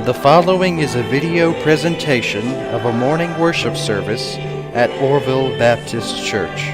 The following is a video presentation of a morning worship service at Orrville Baptist Church.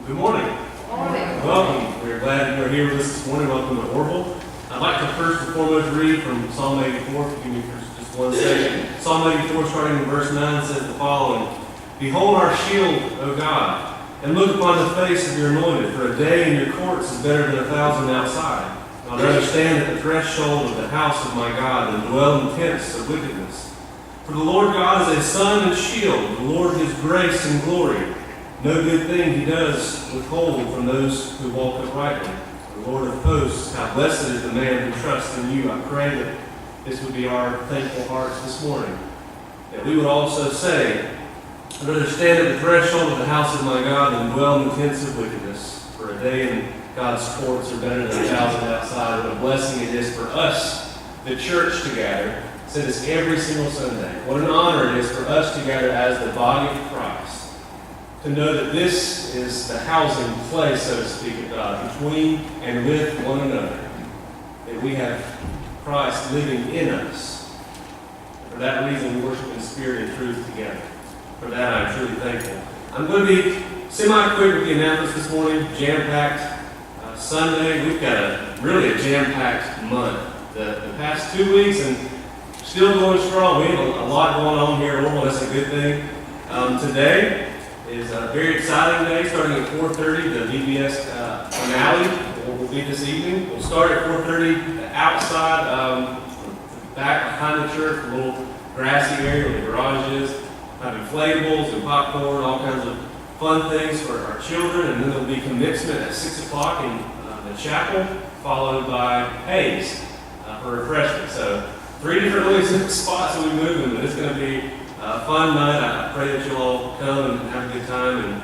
Good morning. Good morning. Welcome. We're glad you're here with us this morning. Welcome to Orrville. I'd like to first and foremost read from Psalm 84. Give me just one second. Psalm 84, starting in verse 9, says the following: Behold our shield, O God, and look upon the face of your anointed. For a day in your courts is better than 1,000 outside. I'll rather stand at the threshold of the house of my God than dwell in tents of wickedness. For the Lord God is a sun and shield. The Lord gives grace and glory. No good thing he does withhold from those who walk uprightly. The Lord of hosts, how blessed is the man who trusts in you. I pray that this would be our thankful hearts this morning. That we would also say, I'd rather stand at the threshold of the house of my God than dwell in the tents of wickedness. For a day in God's courts are better than 1,000 outside. What a blessing it is for us, the church, to gather. Say this every single Sunday. What an honor it is for us to gather as the body of Christ. To know that this is the housing place, so to speak, of God, between and with one another. That we have Christ living in us. For that reason, we worship in spirit and truth together. for that I'm truly thankful. I'm going to be semi-quick with the announcements this morning, jam-packed. Sunday, we've got a jam-packed month. The past 2 weeks and still going strong. We have a lot going on here at Orrville. That's a good thing. Today is a very exciting day, starting at 4:30. The VBS finale will be this evening. We'll start at 4:30 outside, back behind the church, a little grassy area where the garage is. Have inflatables and popcorn, all kinds of fun things for our children, and then there'll be commencement at 6 o'clock in the chapel, followed by Hayes for refreshment. So 3 different really spots that we move in, but it's going to be a fun night. I pray that you'll all come and have a good time. And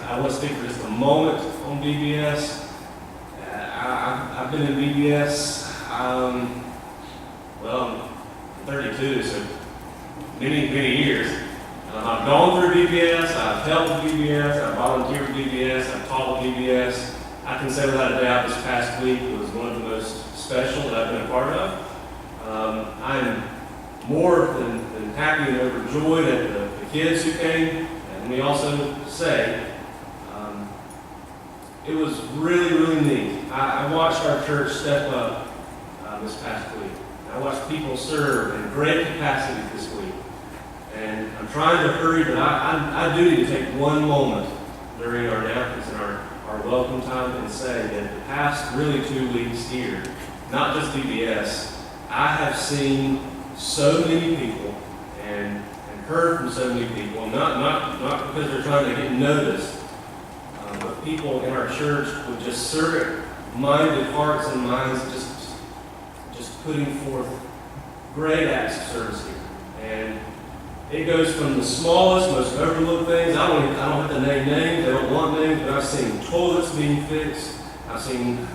I want to speak for just a moment on VBS. I've been in VBS, I'm 32, so many years. I've gone through VBS, I've helped with VBS, I've volunteered with VBS, I've taught with VBS. I can say without a doubt this past week was one of the most special that I've been a part of. I am more than happy and overjoyed at the kids who came. And we also say, it was really neat. I watched our church step up this past week. I watched people serve in great capacity this week. And I'm trying to hurry, but I do need to take one moment during our announcements and our welcome time and say that the past 2 weeks here, not just VBS, I have seen so many people and heard from so many people, not because they're trying to get noticed, but people in our church with just servant-minded hearts and minds, just putting forth great acts of service here. And it goes from the smallest, most overlooked things. I don't have to name names. They don't want names, but I've seen toilets being fixed. I've seen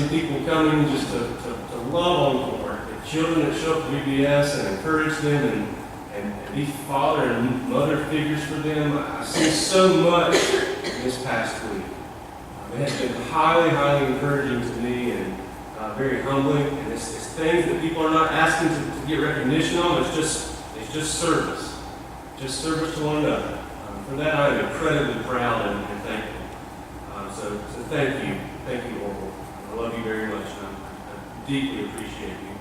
people coming just to love on the Lord. The children that show up to VBS and encourage them and be father and mother figures for them. I've seen so much this past week. It has been highly encouraging to me and very humbling. And it's things that people are not asking to get recognition on. It's just service. Just service to one another. For that, I am incredibly proud and thankful. So thank you. Thank you, Orrville. I love you very much. I deeply appreciate you.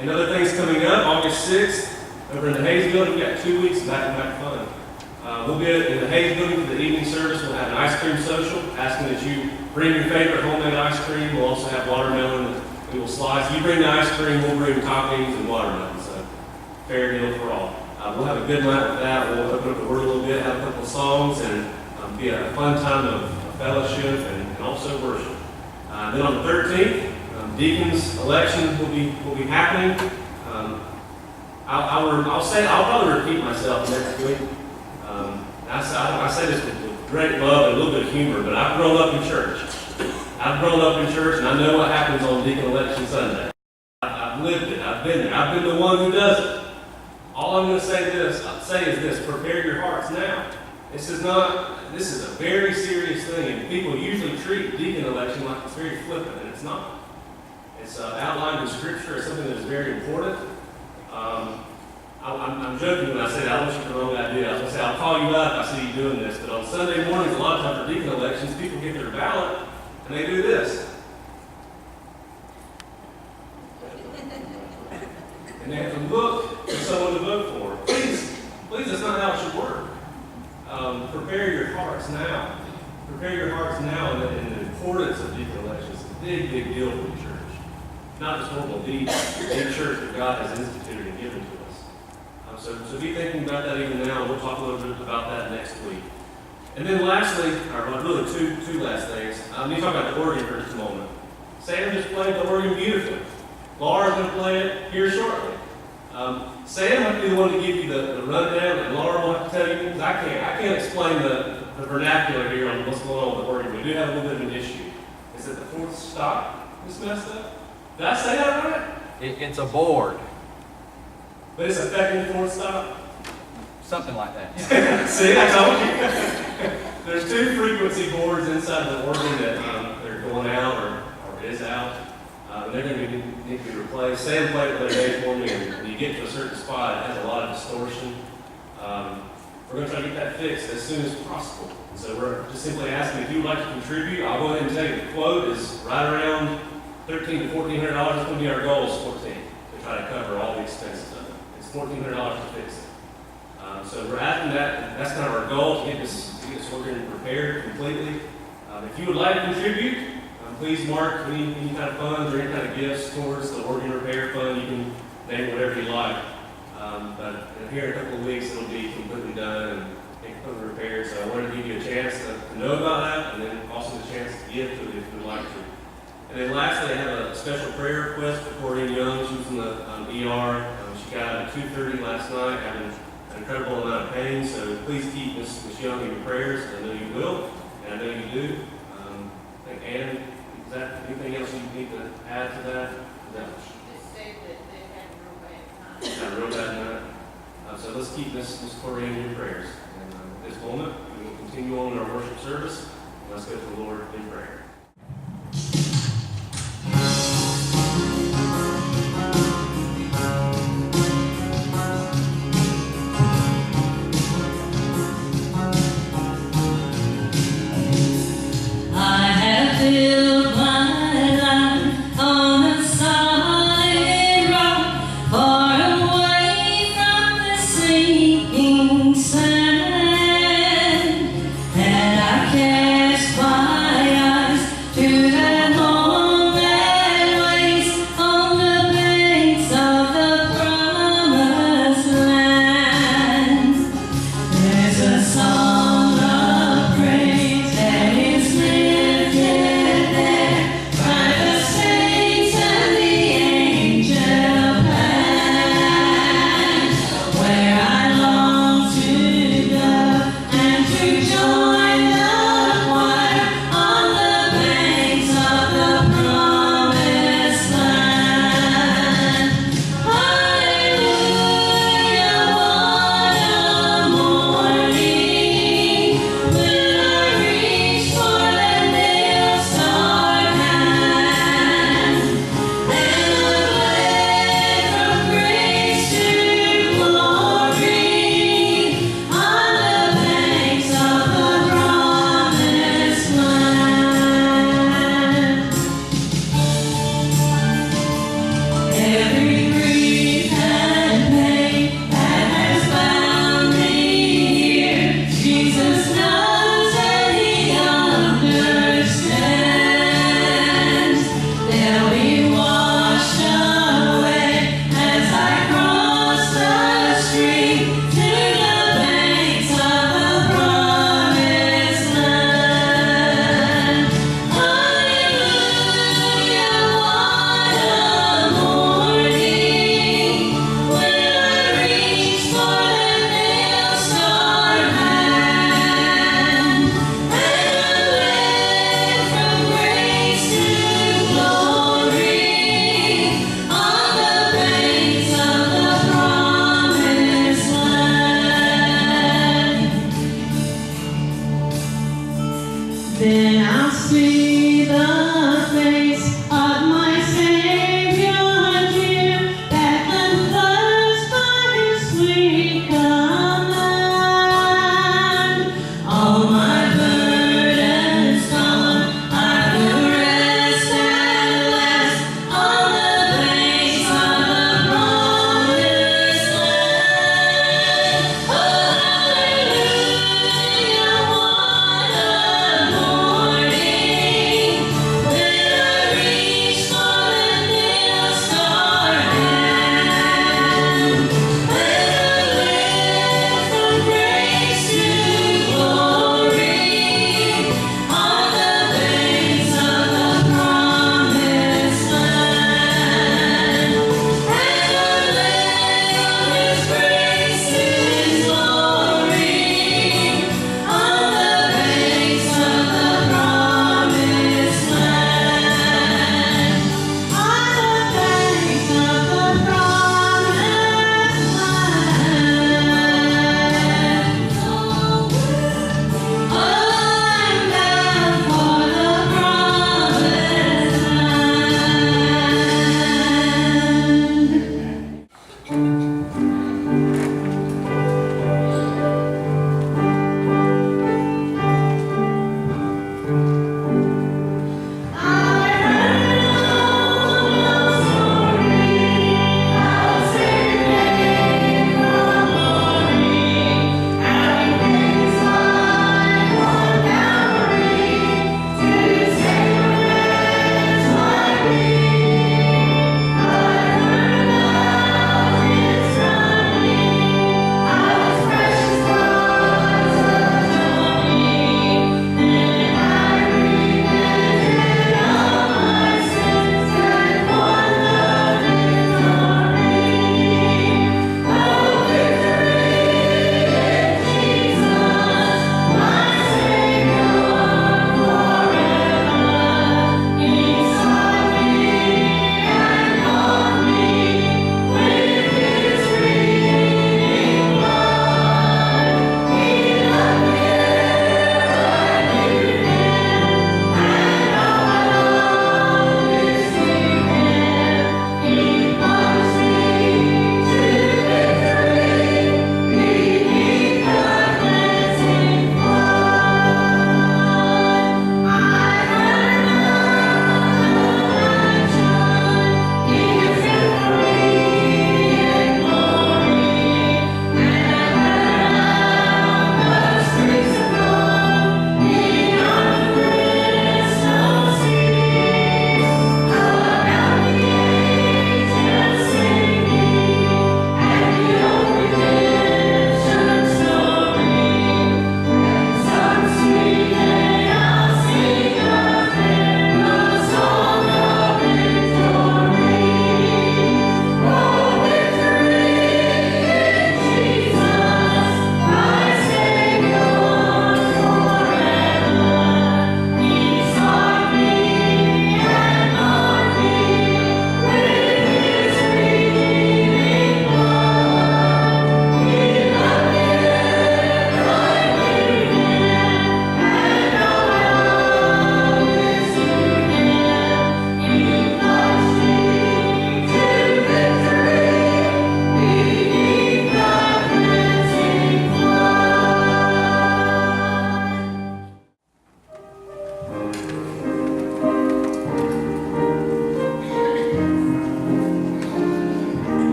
And other things coming up, August 6th, over in the Hayes Building, we've got 2 weeks of back-to-back fun. We'll be in the Hayes Building for the evening service. We'll have an ice cream social, asking that you bring your favorite homemade ice cream. We'll also have watermelon that we will slice. You bring the ice cream, we'll bring toppings and watermelon. So fair deal for all. We'll have a good night with that. We'll open up the Word a little bit, have a couple of songs, and be a fun time of fellowship and also worship. Then on the 13th, deacons election will be happening. I'll probably repeat myself next week. I say this with great love and a little bit of humor, but I've grown up in church. And I know what happens on deacon election Sunday. I've lived it. I've been there. I've been the one who does it. All I'm going to say is this: prepare your hearts now. This is a very serious thing, and people usually treat deacon election like it's very flippant, and it's not. It's outlined in Scripture as something that is very important. I'm joking when I say that. I don't want you the wrong idea. I was going to say, I'll call you out if I see you doing this, but on Sunday mornings, a lot of times for deacon elections, people get their ballot, and they do this. And they have to look for someone to vote for. Please, that's not how it should work. Prepare your hearts now. Prepare your hearts now in the importance of deacon elections. It's a big deal for the church. Not just normal, the church that God has instituted and given to us. So be thinking about that even now. We'll talk a little bit about that next week. And then lastly, or really two last things. Let me talk about the organ for just a moment. Sam just played the organ beautifully. Laura's going to play it here shortly. Sam will be the one to give you the rundown, and Laura will have to tell you, because I can't explain the vernacular here on what's going on with the organ. We do have a little bit of an issue. Is it the fourth stop that's messed up? Did I say that right? It's a board. But it's affecting the fourth stop? Something like that. See, I told you. There's 2 frequency boards inside the organ that they're going out or is out. They're going to need to be replaced. Sam played it the other day for me, and when you get to a certain spot, it has a lot of distortion. We're going to try to get that fixed as soon as possible. And so we're just simply asking if you would like to contribute. I'll go ahead and tell you the quote is right around $1,300 to $1,400. It's going to be our goal is $1,400 to try to cover all the expenses of it. It's $1,400 to fix it. So we're asking that. That's kind of our goal to get this organ repaired completely. If you would like to contribute, please mark any kind of funds or any kind of gifts towards the organ repair fund. You can name whatever you like. But here in a couple of weeks, it'll be completely done and completely repaired. So I wanted to give you a chance to know about that, and then also the chance to give to it if you would like to. And then lastly, I have a special prayer request for Corinne Young. She was in the ER. She got out at 2:30 last night, having an incredible amount of pain. So please keep Miss Young in your prayers. I know you will, and I know you do. I think Ann, is that anything else you need to add to that? Just say that they had a real bad time. Got a real bad night. So let's keep Miss Corinne in your prayers. And at this moment, we will continue on in our worship service. Let's go to the Lord in prayer. Build my life on a solid rock, far away from the sinking sand. And I cast my eyes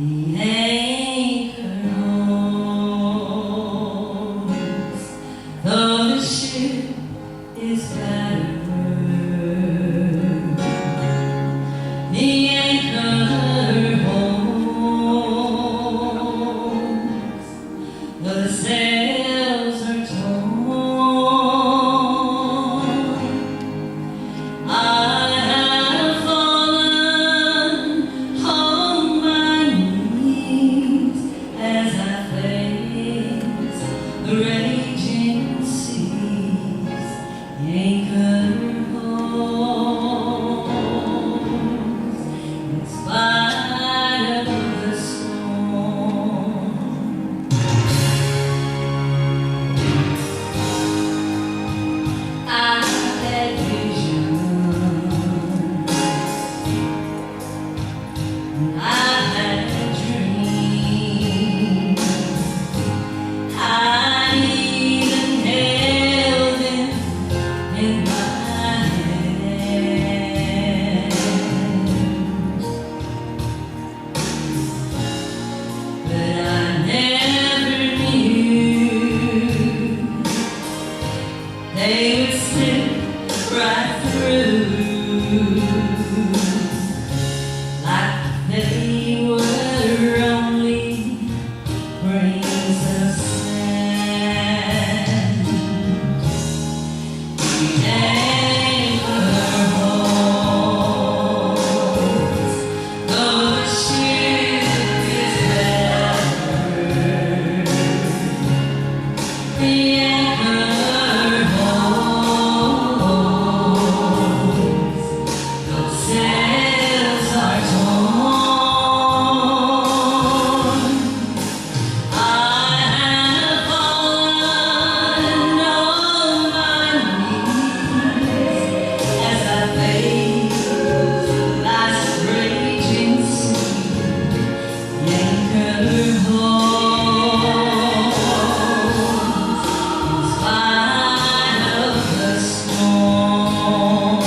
The anchor holds, though the ship is battered. The anchor holds, the sails are torn. I have fallen on my knees as I face the raging seas. The anchor holds in spite of the storm. I've had visions, I've had dreams, I even held them in my hand, but I never knew they would slip right through like they were only grains of sand. The anchor holds, though the ship is battered. The anchor holds, those sails are torn. I have fallen on my knees as I face life's raging sea. The anchor holds in spite of the storm.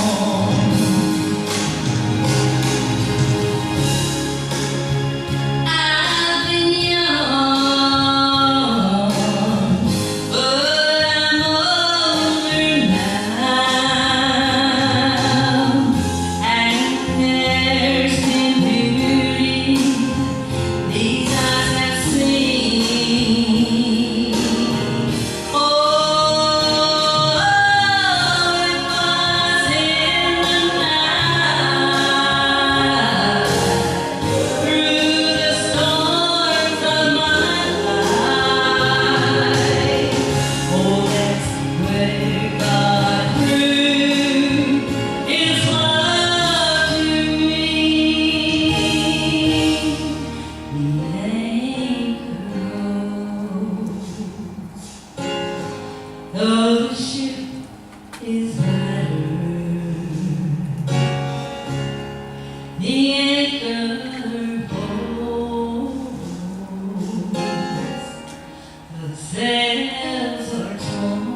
I've been young, but I'm older now, and there's been beauty these eyes have seen. Oh, it was in the night, through the storms of my life. Oh, that's where God proved His love to me. The anchor holds, though the ship is battered. The anchor holds, the sails are torn.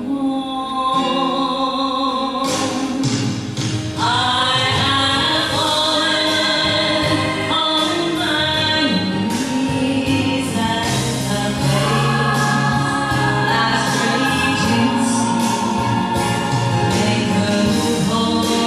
I have fallen on my knees as I face life's raging sea. The anchor holds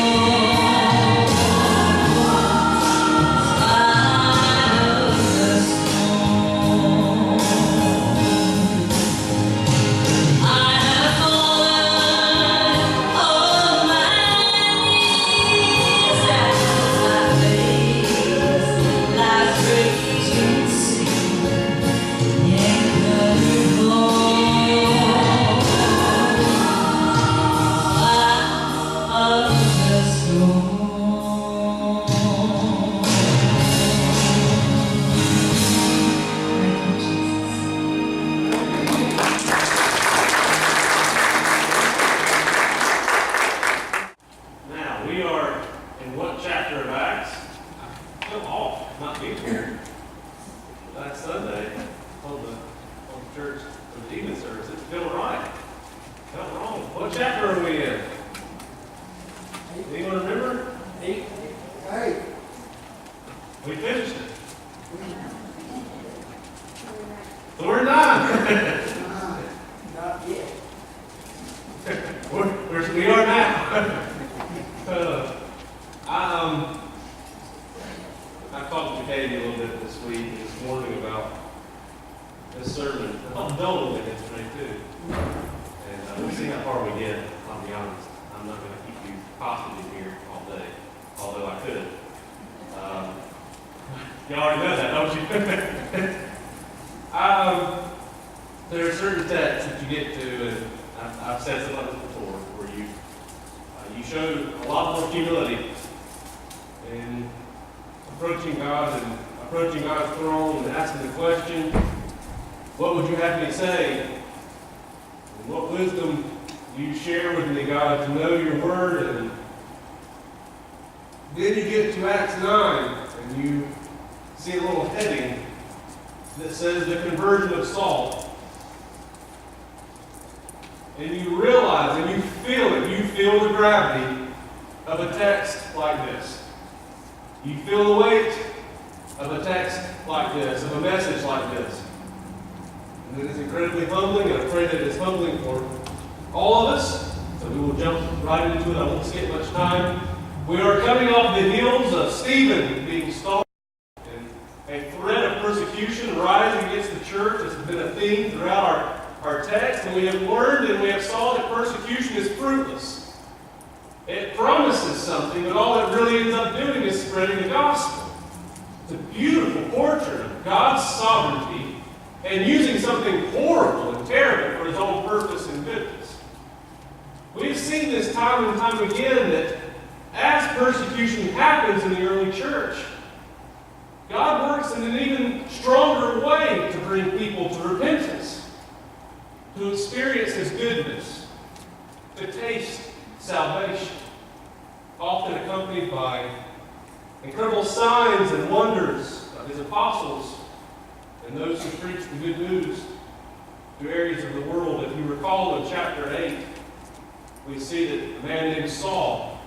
What chapter are we in? Anyone remember? 8. Hey, We finished it. So we're nine. Not yet. We are now. I talked to Katie a little bit this week and this morning about this sermon. I thought Bill was yesterday too. And we'll see how far we get, I'll be honest. I'm not going to keep you hostage in here all day, although I could. You already know that, don't you? There are certain texts that you get to, and I've said something like this before, where you show a lot more humility in approaching God and approaching God's throne and asking the question, what would you have me say? And what wisdom do you share with me, God, to know your word? And then you get to Acts 9, and you see a little heading that says the conversion of Saul. And you realize and you feel the gravity of a text like this. You feel the weight of a text like this, of a message like this. And it is incredibly humbling, and I pray that it is humbling for all of us. So we will jump right into it. I won't skip much time. We are coming off the heels of Stephen being stoned, and a threat of persecution rising against the church. This has been a theme throughout our text, and we have learned and we have saw that persecution is fruitless. It promises something, but all it really ends up doing is spreading the gospel. It's a beautiful portrait of God's sovereignty and using something horrible and terrible for his own purpose and goodness. We've seen this time and time again that as persecution happens in the early church, God works in an even stronger way to bring people to repentance, to experience his goodness, to taste salvation, often accompanied by incredible signs and wonders of his apostles and those who preach the good news to areas of the world. If you recall in chapter 8, we see that a man named Saul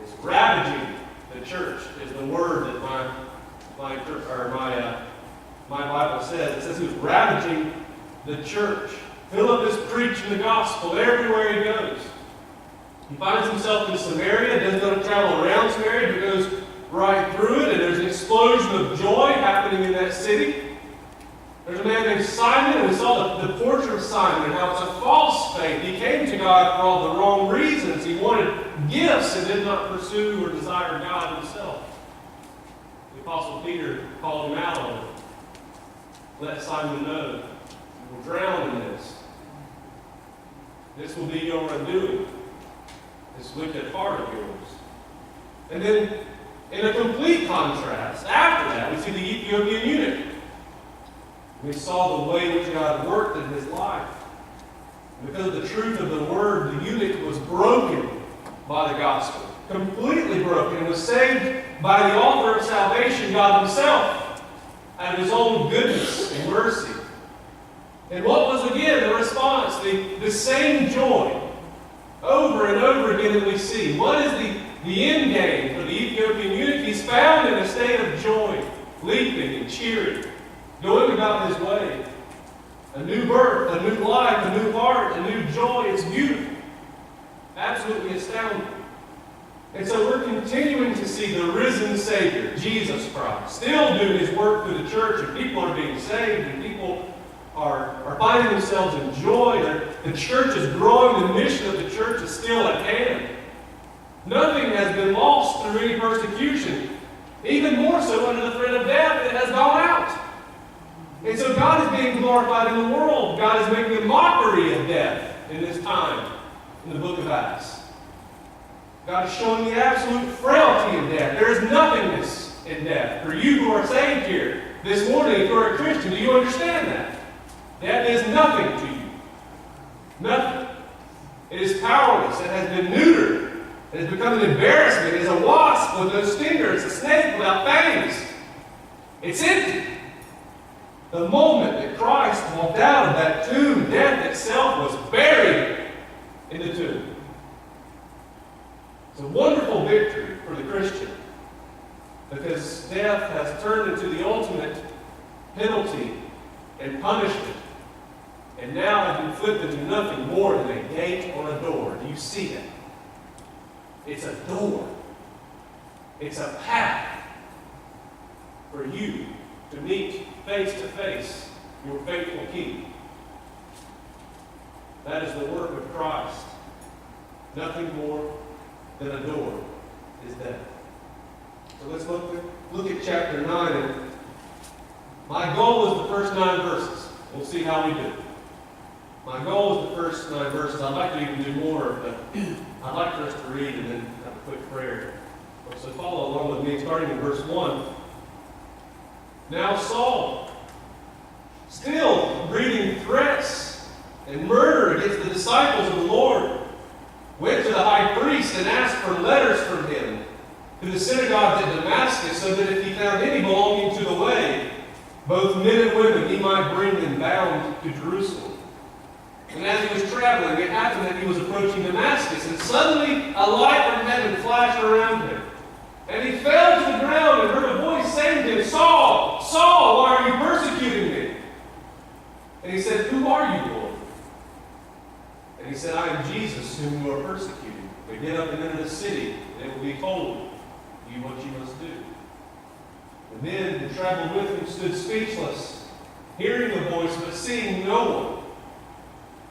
is ravaging the church, is the word that my Bible says. It says he was ravaging the church. Philip is preaching the gospel everywhere he goes. He finds himself in Samaria, doesn't go to travel around Samaria, but goes right through it, and there's an explosion of joy happening in that city. There's a man named Simon, and we saw the portrait of Simon and how it's a false faith. He came to God for all the wrong reasons. He wanted gifts and did not pursue or desire God himself. The Apostle Peter called him out on it. Let Simon know, you will drown in this. This will be your undoing. This wicked heart of yours. And then, in a complete contrast, after that, we see the Ethiopian eunuch. We saw the way in which God worked in his life. And because of the truth of the word, the eunuch was broken by the gospel. Completely broken, and was saved by the author of salvation, God himself, out of his own goodness and mercy. And what was again the response? The same joy. Over and over again that we see. What is the end game for the Ethiopian eunuch? He's found in a state of joy, leaping and cheering, going about his way. A new birth, a new life, a new heart, a new joy. It's beautiful. Absolutely astounding. And so we're continuing to see the risen Savior, Jesus Christ, still doing his work through the church, and people are being saved, and people are finding themselves in joy. The church is growing. The mission of the church is still at hand. Nothing has been lost through any persecution. Even more so under the threat of death, it has gone out. And so God is being glorified in the world. God is making a mockery of death in this time in the book of Acts. God is showing the absolute frailty of death. There is nothingness in death. For you who are saved here this morning, if you're a Christian, do you understand that? Death is nothing to you. Nothing. It is powerless. It has been neutered. It has become an embarrassment. It is a wasp with no stinger. It's a snake without fangs. It's empty. The moment that Christ walked out of that tomb, death itself was buried in the tomb. It's a wonderful victory for the Christian, because death has turned into the ultimate penalty and punishment, and now have inflicted to nothing more than a gate or a door. Do you see that? It's a door. It's a path for you to meet face to face your faithful King. That is the work of Christ. Nothing more than a door is that. So let's look at chapter 9. And my goal is the first 9 verses. We'll see how we do. My goal is the first 9 verses. I'd like to even do more, but I'd like for us to read and then have a quick prayer. So follow along with me, starting in verse 1. Now Saul, still breathing threats and murder against the disciples of the Lord, went to the high priest and asked for letters from him to the synagogues at Damascus, so that if he found any belonging to the way, both men and women, he might bring them bound to Jerusalem. And as he was traveling, it happened that he was approaching Damascus, and suddenly a light from heaven flashed around him. And he fell to the ground and heard a voice saying to him, Saul, Saul, why are you persecuting me? And he said, Who are you, Lord? And he said, I am Jesus, whom you are persecuting. But get up and enter the city, and it will be told you what you must do. The men who traveled with him stood speechless, hearing the voice, but seeing no one.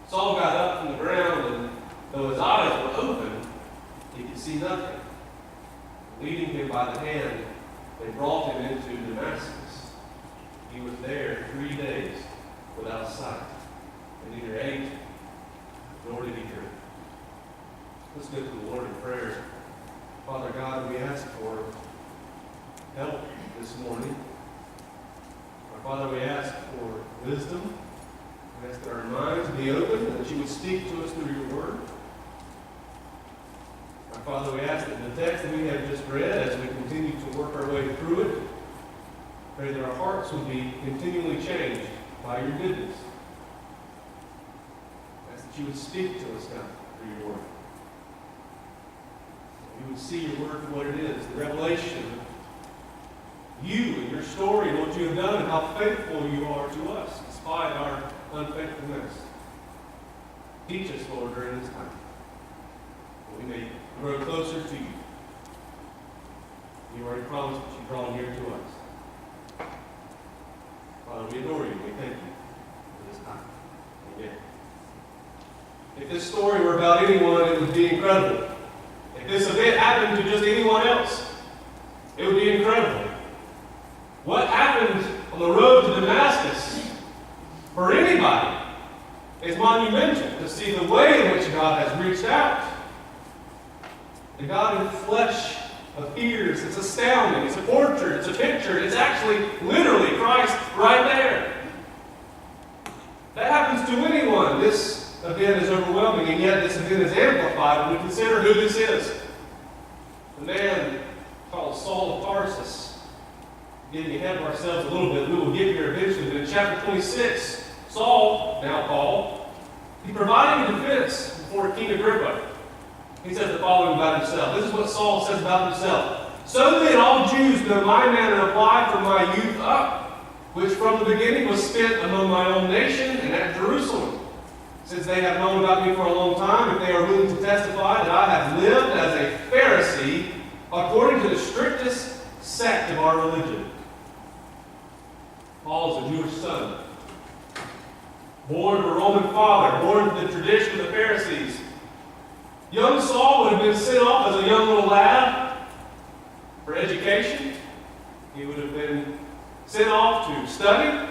Saul got up from the ground, and though his eyes were open, he could see nothing. Leading him by the hand, they brought him into Damascus. He was there 3 days without sight, and neither ate nor did he drink. Let's go to the Lord in prayer. Father God, we ask for help this morning. Our Father, we ask for wisdom. We ask that our minds be open and that you would speak to us through your word. Our Father, we ask that the text that we have just read, as we continue to work our way through it, pray that our hearts would be continually changed by your goodness. I ask that you would speak to us, God, through your word. That we would see your word for what it is, the revelation of you and your story and what you have done and how faithful you are to us, despite our unfaithfulness. Teach us, Lord, during this time, that we may grow closer to you. You already promised that you draw near to us. Father, we adore you. We thank you for this time. Amen. If this story were about anyone, it would be incredible. If this event happened to just anyone else, it would be incredible. What happened on the road to Damascus for anybody is monumental, to see the way in which God has reached out. The God in flesh appears. It's astounding. It's a portrait. It's a picture. It's actually literally Christ right there. That happens to anyone. This event is overwhelming, and yet this event is amplified when we consider who this is. The man called Saul of Tarsus. Getting ahead of ourselves a little bit, we will get here eventually. But in chapter 26, Saul, now Paul, he's providing a defense before King Agrippa. He says the following about himself. This is what Saul says about himself. So then all Jews know my manner of life from my youth up, which from the beginning was spent among my own nation and at Jerusalem. Since they have known about me for a long time, if they are willing to testify that I have lived as a Pharisee according to the strictest sect of our religion. Paul is a Jewish son, born to a Roman father, born to the tradition of the Pharisees. Young Saul would have been sent off as a young little lad for education. He would have been sent off to study.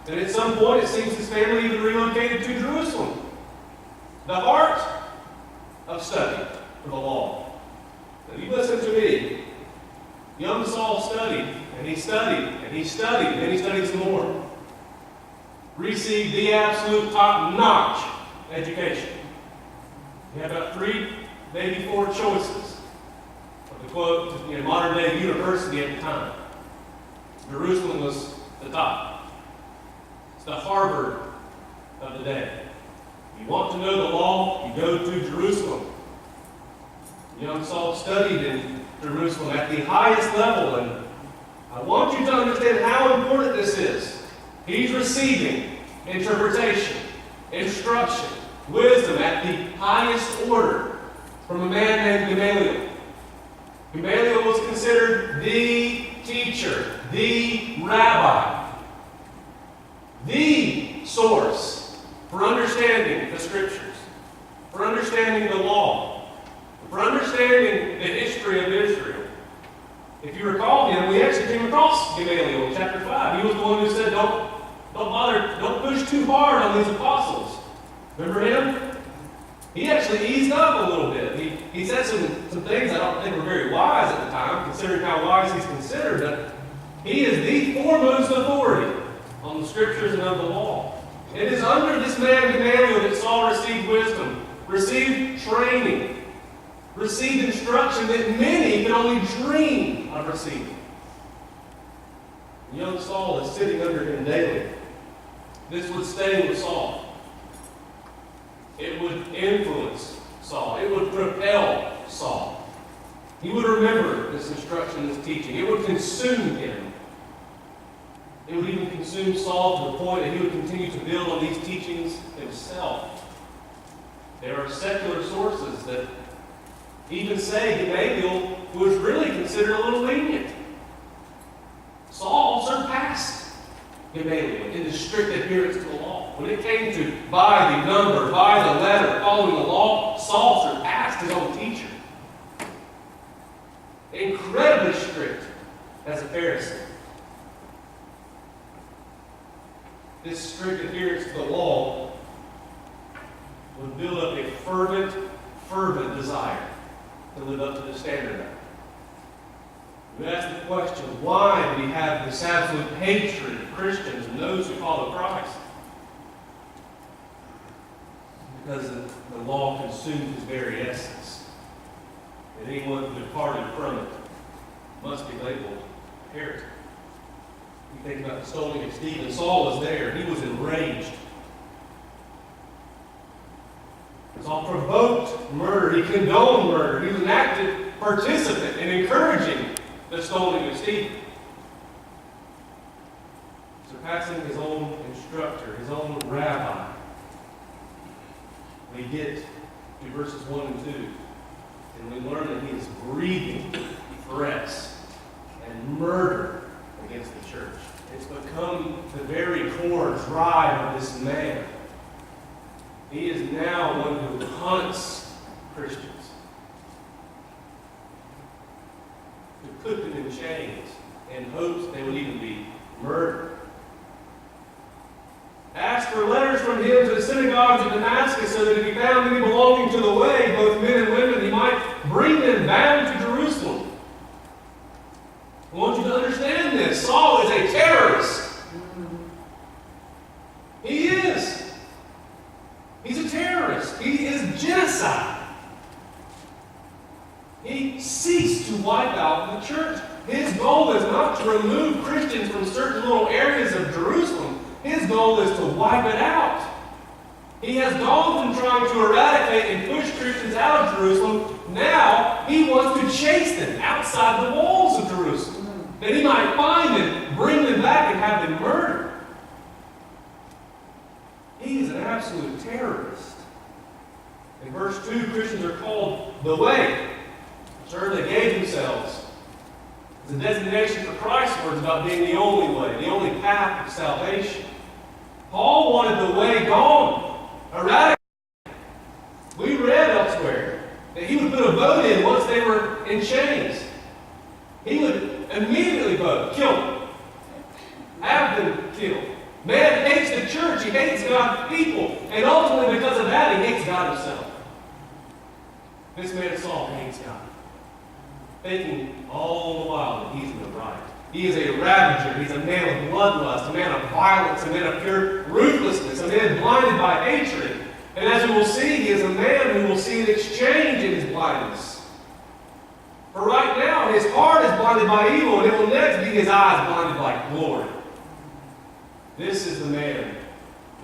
And at some point, it seems his family even relocated to Jerusalem, the heart of study for the law. Now, you listen to me. Young Saul studied, and he studied, and he studied, and then he studied some more. Received the absolute top-notch education. He had about 3, maybe 4 choices of the quote, modern-day university at the time. Jerusalem was the top. It's the Harvard of the day. If you want to know the law, you go to Jerusalem. Young Saul studied in Jerusalem at the highest level, and I want you to understand how important this is. He's receiving interpretation, instruction, wisdom at the highest order from a man named Gamaliel. Gamaliel was considered the teacher, the rabbi, the source for understanding the Scriptures, for understanding the law, for understanding the history of Israel. If you recall him, we actually came across Gamaliel in chapter 5. He was the one who said, don't bother, don't push too hard on these apostles. Remember him? He actually eased up a little bit. He said some things I don't think were very wise at the time, considering how wise he's considered, but he is the foremost authority on the Scriptures and of the law. It is under this man Gamaliel that Saul received wisdom, received training, received instruction that many could only dream of receiving. Young Saul is sitting under him daily. This would stay with Saul. It would influence Saul. It would propel Saul. He would remember this instruction, this teaching. It would consume him. It would even consume Saul to the point that he would continue to build on these teachings himself. There are secular sources that even say Gamaliel was really considered a little lenient. Saul surpassed Gamaliel in the strict adherence to the law. When it came to by the number, by the letter, following the law, Saul surpassed his own teacher. Incredibly strict as a Pharisee. This strict adherence to the law would build up a fervent desire to live up to the standard of it. We ask the question, why do we have this absolute hatred of Christians and those who follow Christ? Because the law consumed his very essence. And anyone who departed from it must be labeled a heretic. You think about the stoning of Stephen. Saul was there. He was enraged. Saul provoked murder. He condoned murder. He was an active participant in encouraging the stoning of Stephen. Surpassing his own instructor, his own rabbi. We get to verses 1 and 2, and we learn that he is breathing threats and murder against the church. It's become the very core drive of this man. He is now one who hunts Christians, who put them in chains in hopes they would even be murdered. Asked for letters from him to the synagogues of Damascus so that if he found any belonging to the way, both men and women, he might bring them bound to Jerusalem. I want you to understand this. Saul is a terrorist. He is. He's a terrorist. He is genocide. He seeks to wipe out the church. His goal is not to remove Christians from certain little areas of Jerusalem. His goal is to wipe it out. He has gone from trying to eradicate and push Christians out of Jerusalem. Now he wants to chase them outside the walls of Jerusalem, that he might find them, bring them back, and have them murdered. He is an absolute terrorist. In verse 2, Christians are called the way. Sure, they gave themselves. It's a designation for Christ's words about being the only way, the only path of salvation. Paul wanted the way gone, eradicated. We read elsewhere that he would put a vote in once they were in chains. He would immediately vote, kill them, have them killed. Man hates the church, he hates God's people, and ultimately because of that, he hates God himself. This man Saul hates God, thinking all the while that he's in the right. He is a ravager. He's a man of bloodlust, a man of violence, a man of pure ruthlessness, a man blinded by hatred. And as we will see, he is a man who will see an exchange in his blindness. For right now, his heart is blinded by evil, and it will next be his eyes blinded by glory. This is the man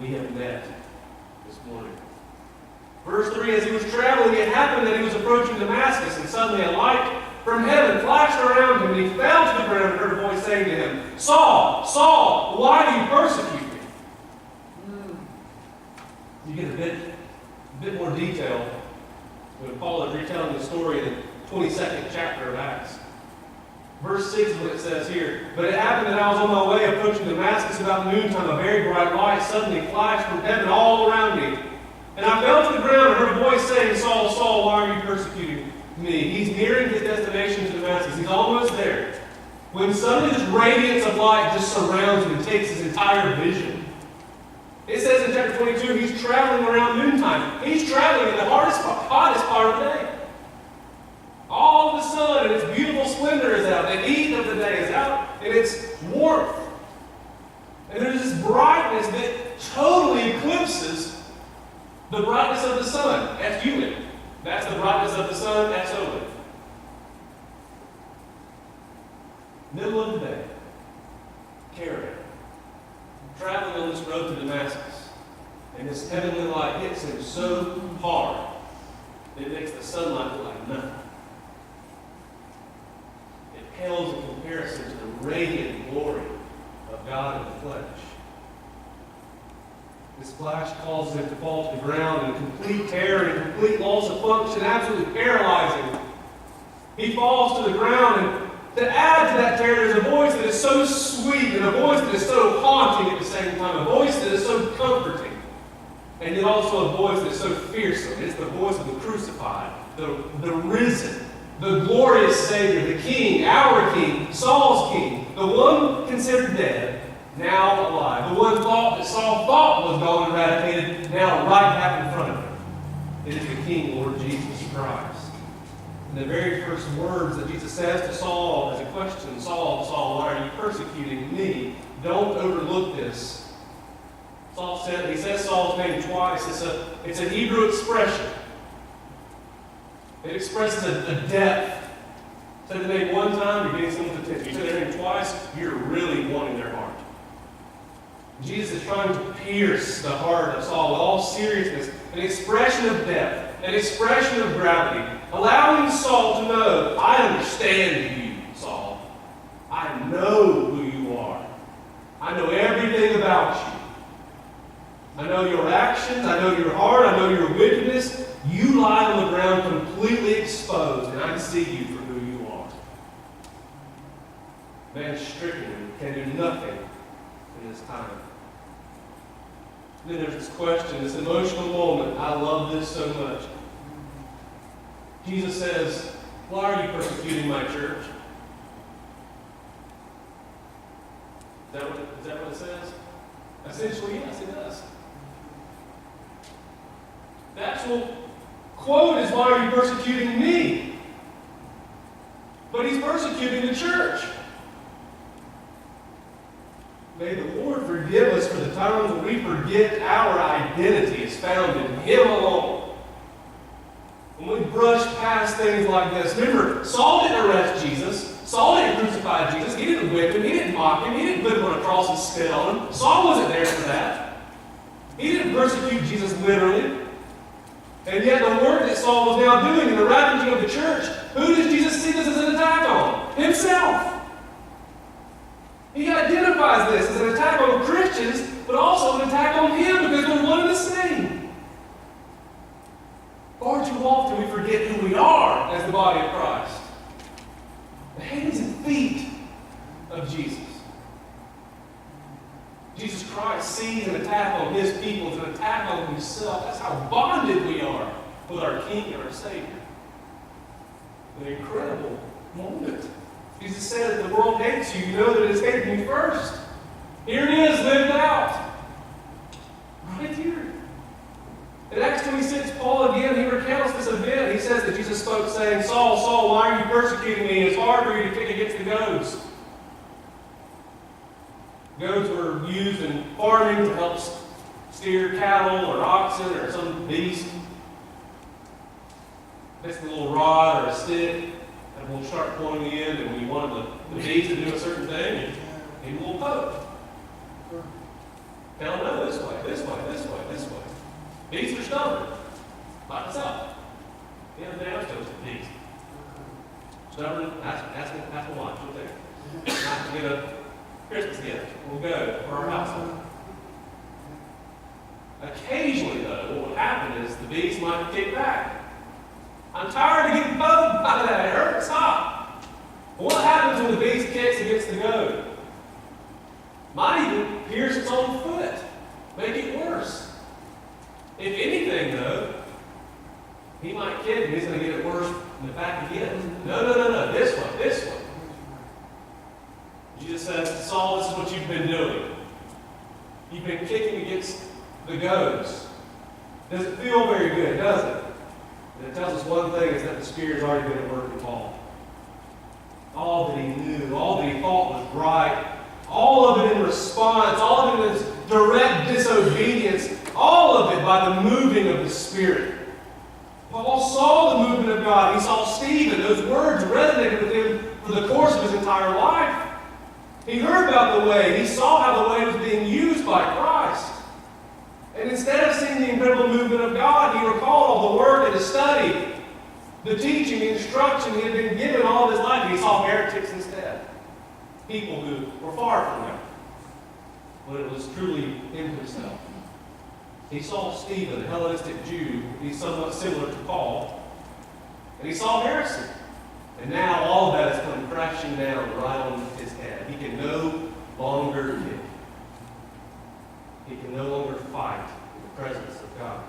we have met this morning. Verse 3, as he was traveling, it happened that he was approaching Damascus, and suddenly a light from heaven flashed around him, and he fell to the ground and heard a voice saying to him, Saul, Saul, why do you persecute me? you get a bit more detail when Paul is retelling the story in the 22nd chapter of Acts. Verse 6 is what it says here. But it happened that I was on my way approaching Damascus about noontime. A very bright light suddenly flashed from heaven all around me. And I fell to the ground and heard a voice saying, Saul, Saul, why are you persecuting me? He's nearing his destination to Damascus. He's almost there. When suddenly this radiance of light just surrounds him and takes his entire vision. It says in chapter 22, he's traveling around noontime. He's traveling in the hottest part of the day. All of the sun and its beautiful splendor is out. The heat of the day is out and its warmth. And there's this brightness that totally eclipses the brightness of the sun. That's human. That's the brightness of the sun. That's Owen. Middle of the day. Caravan. Traveling on this road to Damascus. And this heavenly light hits him so hard that it makes the sunlight look like nothing. It pales in comparison to the radiant glory of God in the flesh. This flash causes him to fall to the ground in complete terror and complete loss of function, absolutely paralyzing. He falls to the ground, and to add to that terror, there's a voice that is so sweet and a voice that is so haunting at the same time, a voice that is so comforting, and yet also a voice that is so fearsome. It's the voice of the crucified, the risen, the glorious Savior, the King, our King, Saul's King, the one considered dead, now alive. The one that Saul thought was gone and eradicated, now right back in front of him. It is the King, Lord Jesus Christ. And the very first words that Jesus says to Saul as a question, Saul, Saul, why are you persecuting me? Don't overlook this. He says Saul's name twice. It's an Hebrew expression. It expresses a depth. Say the name one time, you're getting someone's attention. You say their name twice, you're really wanting their heart. Jesus is trying to pierce the heart of Saul with all seriousness, an expression of depth, an expression of gravity, allowing Saul to know, I understand you, Saul. I know who you are. I know everything about you. I know your actions, I know your heart, I know your wickedness. You lie on the ground completely exposed, and I see you for who you are. Man stricken and can do nothing in this time. Then there's this question, this emotional moment. I love this so much. Jesus says, why are you persecuting my church? Is that what it says? Essentially, yes, it does. The actual quote is, why are you persecuting me? But he's persecuting the church. May the Lord forgive us for the times when we forget our identity is found in Him alone. When we brush past things like this. Remember, Saul didn't arrest Jesus. Saul didn't crucify Jesus. He didn't whip him. He didn't mock him. He didn't put him on a cross and spit on him. Saul wasn't there for that. He didn't persecute Jesus literally. And yet the work that Saul was now doing in the ravaging of the church, who does Jesus see this as an attack on? Himself. He identifies this as an attack on Christians, but also an attack on him because they're one and the same. Far too often we forget who we are as the body of Christ. The hands and feet of Jesus. Jesus Christ sees an attack on His people as an attack on Himself. That's how bonded we are with our King and our Savior. An incredible moment. Jesus said, if the world hates you, you know that it has hated me first. Here it is, lived out. Right here. In Acts 26, Paul again, he recounts this event. He says that Jesus spoke saying, Saul, Saul, why are you persecuting me? It's hard for you to kick against the goads. Goads were used in farming to help steer cattle or oxen or some beast. Basically a little rod or a stick. And we'll start pointing the end, and when you wanted the beast to do a certain thing, he will poke. Now, no, this way, this way, this way, this way. Beasts are stubborn. Like itself. The other day I was toasting beast. Stubborn, ask my wife, she'll take it. Not to get a Christmas gift. We'll go for our household. Occasionally, though, what would happen is the beast might kick back. I'm tired of getting poked by that. It hurts. Stop. What happens when the beast kicks against the goad? Might even pierce its own foot. Make it worse. If anything, though, he might kick and he's going to get it worse in the back again. No. This one. Jesus says to Saul, this is what you've been doing. You've been kicking against the goads. Doesn't feel very good, does it? And it tells us one thing, is that the Spirit's already been at work in Paul. All that he knew, all that he thought was right, all of it in response, all of it in his direct disobedience, all of it by the moving of the Spirit. Paul saw the movement of God. He saw Stephen. Those words resonated with him for the course of his entire life. He heard about the way. He saw how the way was being used by Christ. And instead of seeing the incredible movement of God, he recalled all the work and the study, the teaching, the instruction he had been given all of his life. And he saw heretics instead. People who were far from him, when it was truly in himself. He saw Stephen, a Hellenistic Jew, he's somewhat similar to Paul, and he saw heresy. And now all of that has come crashing down right on his head. He can no longer kick. He can no longer fight in the presence of God.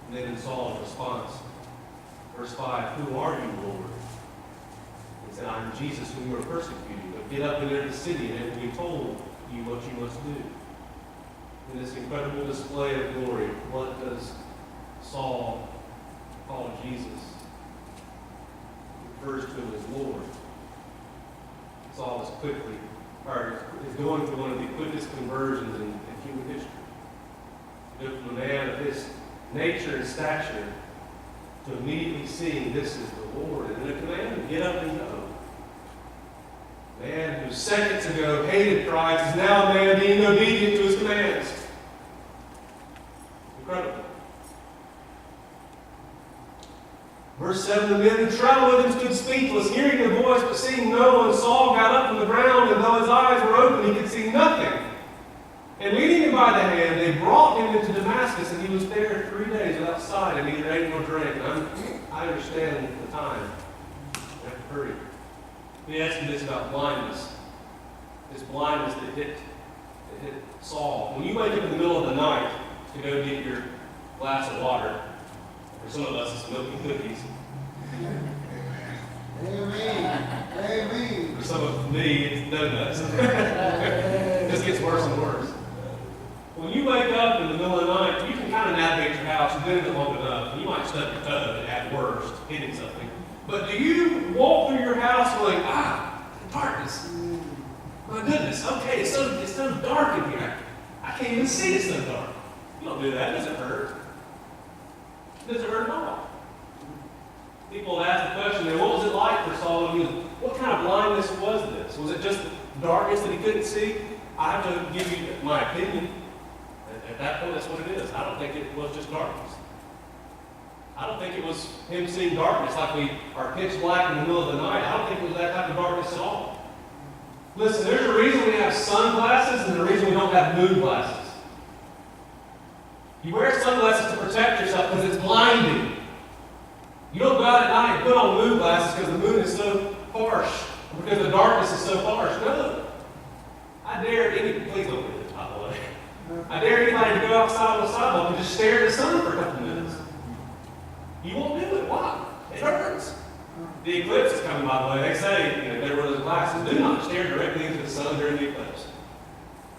And then in Saul's response, verse 5, "Who are you, Lord?" He said, "I'm Jesus whom you are persecuting. But get up and enter the city, and it will be told you what you must do." In this incredible display of glory, what does Saul call Jesus? He refers to him as Lord. Saul is going through one of the quickest conversions in human history. To go from a man of his nature and stature to immediately seeing this is the Lord, and then a command to get up and go. A man who seconds ago hated Christ is now a man being obedient to his commands. Incredible. Verse 7, "The men who traveled with him stood speechless, hearing the voice, but seeing no one. Saul got up from the ground, and though his eyes were open, he could see nothing. And leading him by the hand, they brought him into Damascus, and he was there 3 days without sight, and neither ate nor drank." I understand the time. I have to hurry. Let me ask you this about blindness. This blindness that hit Saul. When you wake up in the middle of the night to go get your glass of water, for some of us it's milk and cookies. Amen. For some of me, it's donuts. It just gets worse and worse. When you wake up in the middle of the night, you can kind of navigate your house. You've been in it long enough. You might stub your toe at worst, hitting something. But do you walk through your house going, darkness? My goodness, okay, it's so dark in here. I can't even see, it's so dark. You don't do that. It doesn't hurt. It doesn't hurt at all. People have asked the question, then, what was it like for Saul? What kind of blindness was this? Was it just darkness that he couldn't see? I have to give you my opinion. At that point, that's what it is. I don't think it was just darkness. I don't think it was him seeing darkness like we are pitch black in the middle of the night. I don't think it was that type of darkness at all. Listen, there's a reason we have sunglasses and a reason we don't have moon glasses. You wear sunglasses to protect yourself because it's blinding. You don't go out at night and put on moon glasses because the moon is so harsh, or because the darkness is so harsh. No. Please don't do this, by the way. I dare anybody to go outside on the sidewalk and just stare at the sun for a couple minutes. You won't do it. Why? It hurts. The eclipse is coming, by the way. They say, they wear those glasses. Do not stare directly into the sun during the eclipse.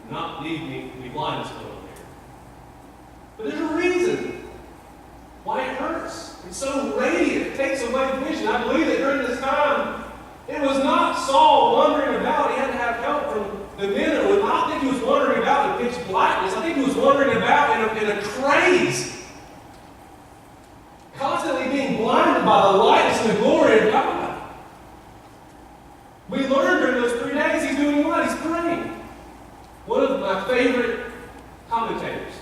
Do not need me to be blind going on there. But there's a reason why it hurts. It's so radiant. It takes away vision. I believe that during this time, it was not Saul wandering about. He had to have help from the men. I don't think he was wandering about in pitch blackness. I think he was wandering about in a craze. Constantly being blinded by the lightness and the glory of God. We learned during those 3 days he's doing what? He's praying. One of my favorite commentators,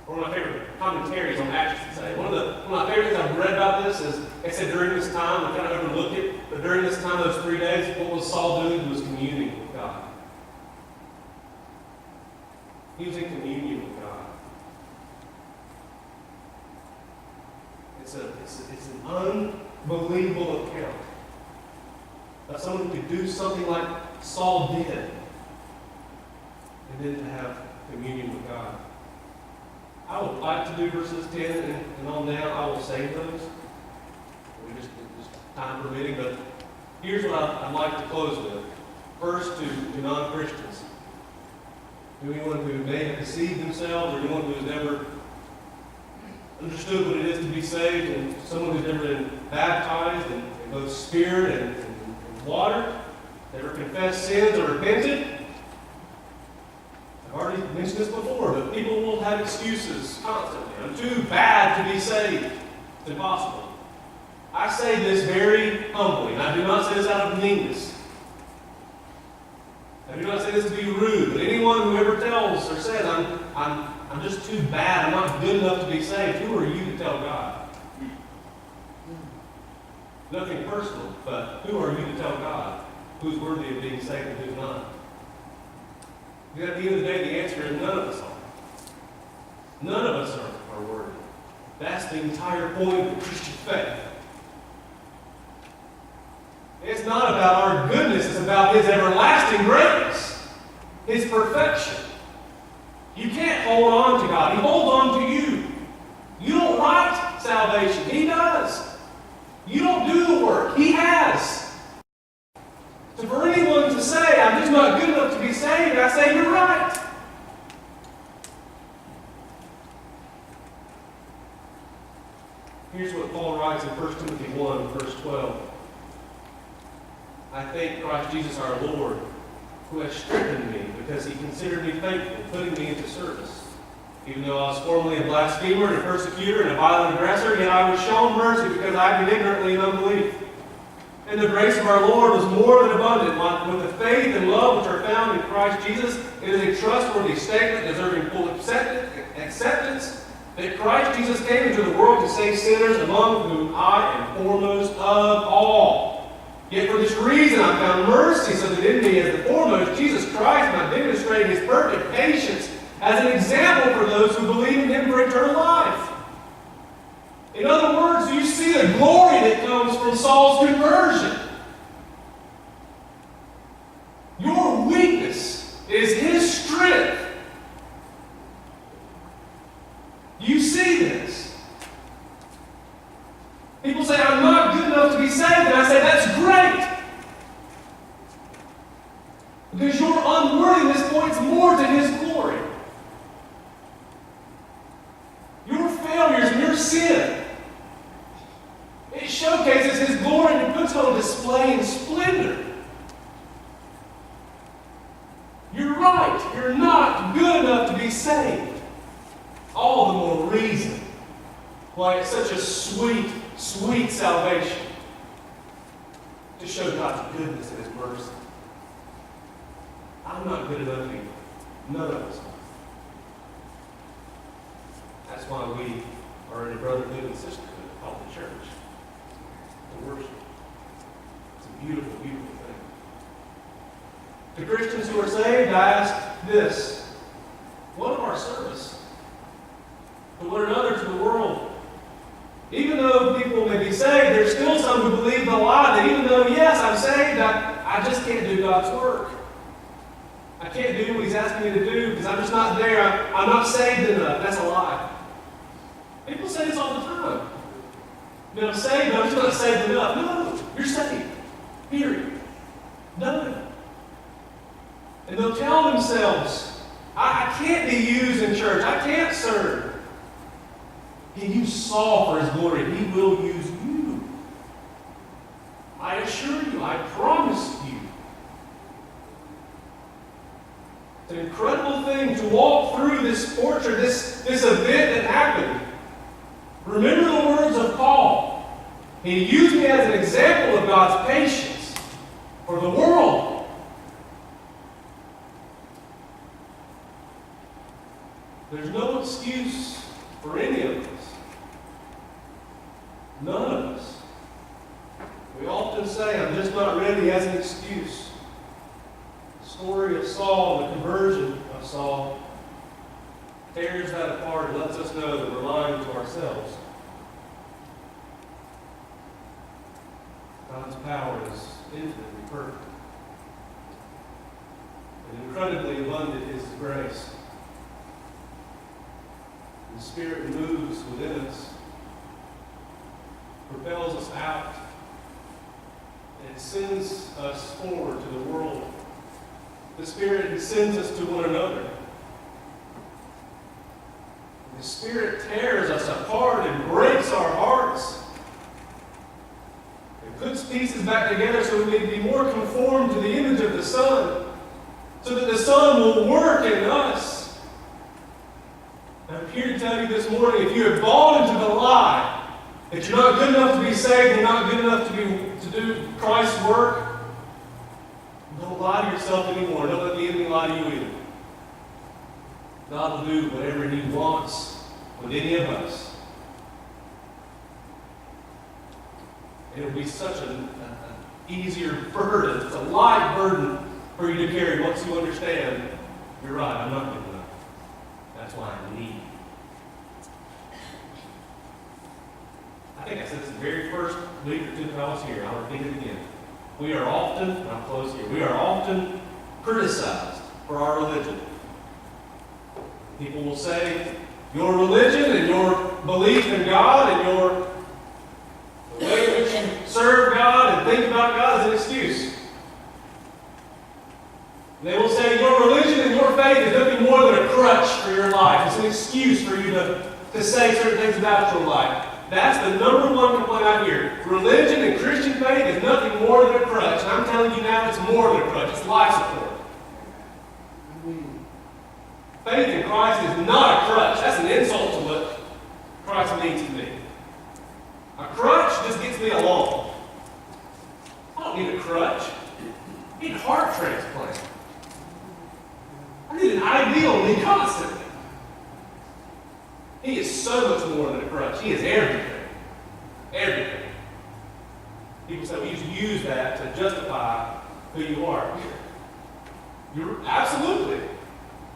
or one of my favorite commentaries on Acts, to say, one of my favorite things I've read about this is, they said during this time, we kind of overlooked it, but during this time, those 3 days, what was Saul doing? He was communing with God. He was in communion with God. It's an unbelievable account of someone who could do something like Saul did, and then to have communion with God. I would like to do verses 10 and on down. I will save those. We just time permitting, but here's what I'd like to close with. First, to non-Christians. Anyone who may have deceived themselves, or anyone who has never understood what it is to be saved, and someone who's never been baptized in both spirit and water, never confessed sins or repented. I've already mentioned this before, but people will have excuses constantly. I'm too bad to be saved. It's impossible. I say this very humbly, and I do not say this out of meanness. I do not say this to be rude, but anyone who ever tells or says, I'm just too bad, I'm not good enough to be saved, who are you to tell God? Nothing personal, but who are you to tell God who's worthy of being saved and who's not? Because at the end of the day, the answer is none of us are. None of us are worthy. That's the entire point of the Christian faith. It's not about our goodness, it's about His everlasting greatness, His perfection. You can't hold on to God. He holds on to you. You don't write salvation. He does. You don't do the work. He has. So for anyone to say, I'm just not good enough to be saved, I say, you're right. Here's what Paul writes in 1 Timothy 1, verse 12. I thank Christ Jesus our Lord, who has strengthened me because He considered me faithful, putting me into service. Even though I was formerly a blasphemer and a persecutor and a violent aggressor, yet I was shown mercy because I acted ignorantly in unbelief. And the grace of our Lord was more than abundant. With the faith and love which are found in Christ Jesus, it is a trustworthy statement deserving full acceptance that Christ Jesus came into the world to save sinners, among whom I am foremost of all. Yet for this reason I found mercy, so that in me as the foremost Jesus Christ might demonstrate His perfect patience as an example for those who believe in Him for eternal life. In other words, you see the glory that comes from Saul's conversion. Your weakness is His strength. You see this. People say, I'm not good enough to be saved, and I say, that's great. Because your unworthiness points more to His glory. Your failures and your sin, it showcases His glory and puts it on display in splendor. You're right. You're not good enough to be saved. All the more reason why it's such a sweet, sweet salvation to show God's goodness and His mercy. I'm not good enough either. None of us are. That's why we are in a brotherhood and sisterhood called the church. To worship. It's a beautiful, beautiful thing. To Christians who are saved, I ask this. What of our service? To one another, to the world. Even though people may be saved, there's still some who believe the lie that even though, yes, I'm saved, I just can't do God's work. I can't do what He's asking me to do because I'm just not there. I'm not saved enough. That's a lie. People say this all the time. I'm saved, but I'm just not saved enough. No, you're saved. Period. Done. And they'll tell themselves, I can't be used in church. I can't serve. He used Saul for His glory. He will use you. I assure you, I promise you. It's an incredible thing to walk through this torture, this event that happened. Remember the words of Paul. He used me as an example of God's patience for the world. There's no excuse for any of us. None of us. We often say, I'm just not ready as an excuse. The story of Saul, the conversion of Saul, tears that apart and lets us know that we're lying to ourselves. God's power is infinitely perfect. And incredibly abundant is His grace. The Spirit moves within us, propels us out, and sends us forward to the world. The Spirit sends us to one another. The Spirit tears us apart and breaks our hearts. It puts pieces back together so we may be more conformed to the image of the Son, so that the Son will work in us. I'm here to tell you this morning, if you have bought into the lie that you're not good enough to be saved, you're not good enough to do Christ's work, don't lie to yourself anymore. Don't let the enemy lie to you either. God will do whatever He wants with any of us. It will be such an easier burden. It's a light burden for you to carry once you understand, you're right, I'm not good enough. That's why I need. I think I said this the very first week or two that I was here. I'll repeat it again. We are often, and I'll close here, we are often criticized for our religion. People will say, your religion and your belief in God and the way in which you serve God and think about God is an excuse. They will say your religion and your faith is nothing more than a crutch for your life. It's an excuse for you to say certain things about your life. That's the number one complaint I hear. Religion and Christian faith is nothing more than a crutch. And I'm telling you now, it's more than a crutch. It's life support. Faith in Christ is not a crutch. That's an insult to what Christ means to me. A crutch just gets me along. I don't need a crutch. I need a heart transplant. I need an ideal me constantly. He is so much more than a crutch. He is everything. Everything. People say, well, you use that to justify who you are. You're absolutely.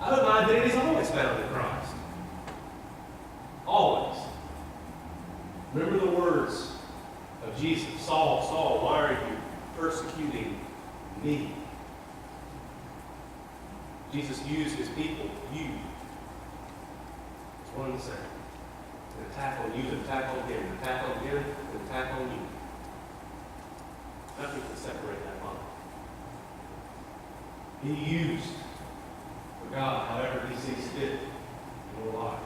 I hope my identity is always found in Christ. Always. Remember the words of Jesus. Saul, Saul, why are you persecuting me? Jesus used His people, you. It's one and the same. An attack on you, an attack on Him, an attack on Him, an attack on you. Nothing can separate that bond. He used for God however He sees fit in your life.